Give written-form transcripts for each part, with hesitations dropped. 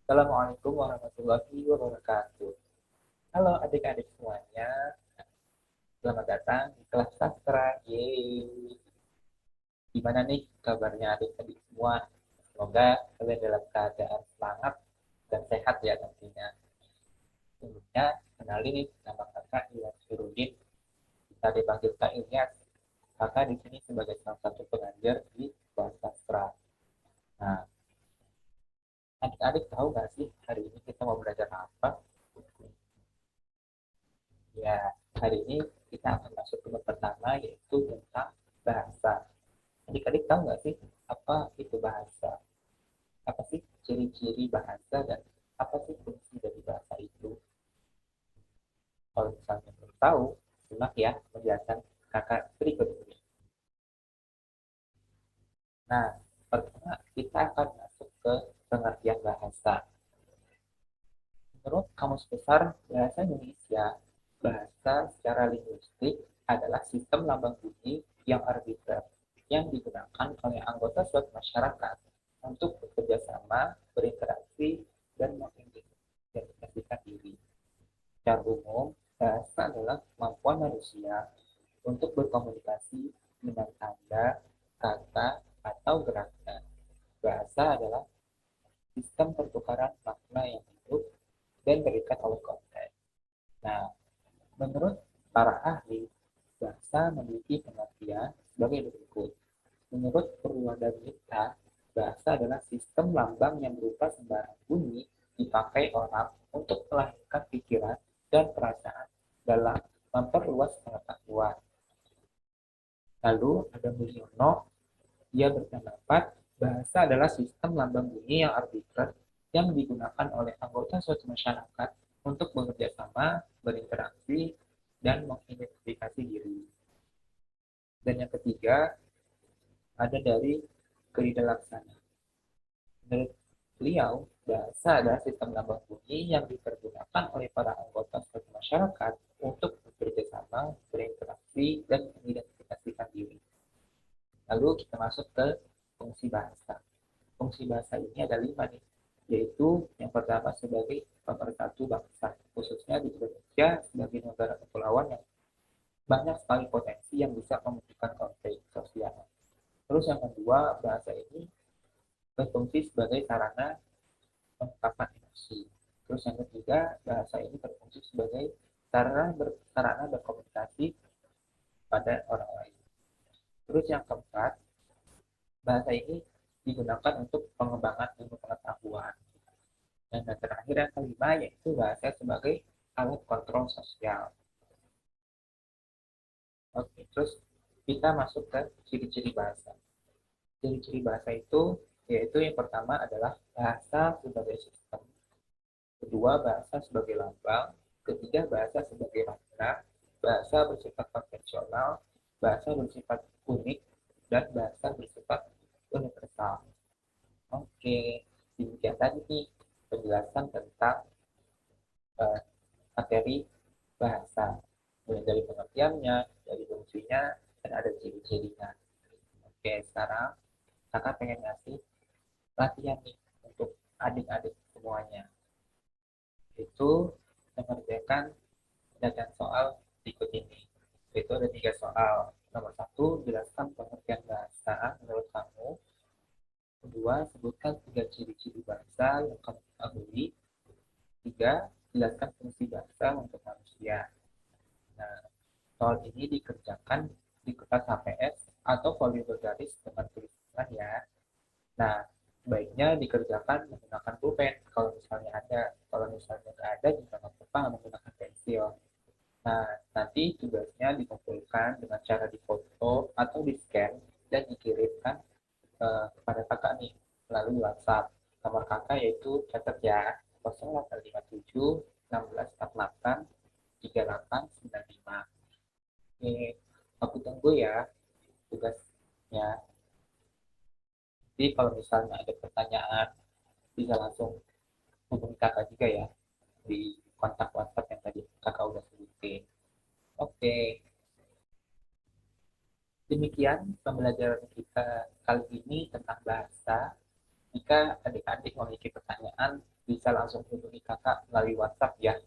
Assalamualaikum warahmatullahi wabarakatuh. Halo adik-adik semuanya, selamat datang di kelas sastra. Yeay. Gimana nih kabarnya adik-adik semua? Semoga kalian dalam keadaan semangat dan sehat ya tentunya. Sebelumnya, kenalin nih nama kakak Ilyas Firudin. Kita dipanggil Kak Ilyas. Kakak di sini sebagai salah satu pengajar di kelas sastra. Nah, adik-adik tahu nggak sih hari ini kita mau belajar apa? Ya, hari ini kita akan masuk ke bab pertama yaitu tentang bahasa. Adik-adik tahu nggak sih apa itu bahasa? Apa sih ciri-ciri bahasa dan apa sih fungsi dari bahasa itu? Kalau misalnya belum tahu, simak ya penjelasan kakak berikut ini. Nah, pertama kita akan masuk ke pengertian bahasa. Menurut Kamus Besar Bahasa Indonesia, bahasa secara linguistik adalah sistem lambang bunyi yang arbiter yang digunakan oleh anggota suatu masyarakat untuk bekerja sama, berinteraksi, dan mengidentifikasikan diri. Secara umum, bahasa adalah kemampuan manusia untuk berkomunikasi dengan tanda, kata, atau gerakan. Bahasa adalah sistem pertukaran makna yang hidup dan terikat oleh konteks. Nah, menurut para ahli, bahasa memiliki pengertian sebagai berikut. Menurut Purwadamita, bahasa adalah sistem lambang yang berupa sembarang bunyi dipakai orang untuk melahirkan pikiran dan perasaan dalam memperluas pengetahuan. Lalu ada Mulyono, dia berpendapat bahasa adalah sistem lambang bunyi yang arbitrer yang digunakan oleh anggota suatu masyarakat untuk bekerja sama, berinteraksi, dan mengidentifikasi diri. Dan yang ketiga, ada dari Gerida Laksana. Menurut beliau, bahasa adalah sistem lambang bunyi yang dipergunakan oleh para anggota suatu masyarakat untuk bekerja sama, berinteraksi, dan mengidentifikasikan diri. Lalu kita masuk ke fungsi bahasa. Fungsi bahasa ini ada 5 nih, yaitu yang pertama sebagai pemersatu bangsa, khususnya di Indonesia sebagai negara kepulauan yang banyak sekali potensi yang bisa membutuhkan konflik sosial. Terus yang kedua, bahasa ini berfungsi sebagai sarana pengungkapan emosi. Terus yang ketiga, bahasa ini berfungsi sebagai sarana berkomunikasi pada orang lain. Terus yang keempat, bahasa ini digunakan untuk pengembangan ilmu pengetahuan. Dan yang terakhir yang kelima yaitu bahasa sebagai alat kontrol sosial. Oke, terus kita masuk ke ciri-ciri bahasa. Ciri-ciri bahasa itu yaitu yang pertama adalah bahasa sebagai sistem, kedua bahasa sebagai lambang, ketiga bahasa sebagai makna, bahasa bersifat konvensional, bahasa bersifat unik, dan bahasa bersifat universal. Oke, demikian tadi nih penjelasan tentang uh, materi bahasa, mulai dari pengertiannya, dari fungsinya, dan ada ciri-cirinya. Oke, sekarang kakak pengen ngasih latihan nih untuk adik-adik semuanya. Itu mengerjakan dan soal berikut ini. Itu ada 3 soal. Nomor 1, jelaskan pengertian bahasa menurut kamu. Kedua, sebutkan 3 ciri-ciri bahasa yang kamu ketahui. Tiga, jelaskan fungsi bahasa untuk manusia. Nah, soal ini dikerjakan di kertas HPS atau folio bergaris dengan tulisan ya. Nah, baiknya dikerjakan menggunakan pulpen kalau misalnya ada. Kalau misalnya nggak ada, juga nggak apa-apa menggunakan pensil. Nah, nanti tugasnya dikumpulkan dengan cara difoto atau di-scan dan dikirimkan kepada kakak nih melalui WhatsApp. Nomor kakak yaitu catat ya 0857 1648 3895. Oke, aku tunggu ya tugasnya. Jadi kalau misalnya ada pertanyaan bisa langsung hubungi kakak juga ya di kontak WhatsApp yang tadi kakak udah sebutin. Oke, demikian pembelajaran kita kali ini tentang bahasa. Jika adik-adik memiliki pertanyaan, bisa langsung hubungi kakak melalui WhatsApp ya.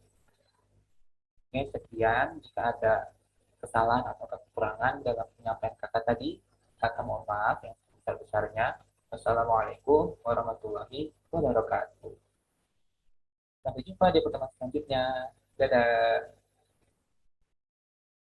Oke, sekian. Jika ada kesalahan atau kekurangan dalam penyampaian kakak tadi, kakak mohon maaf yang sebesar-besarnya. Wassalamualaikum warahmatullahi wabarakatuh. Sampai jumpa di pertemuan selanjutnya. Dadah.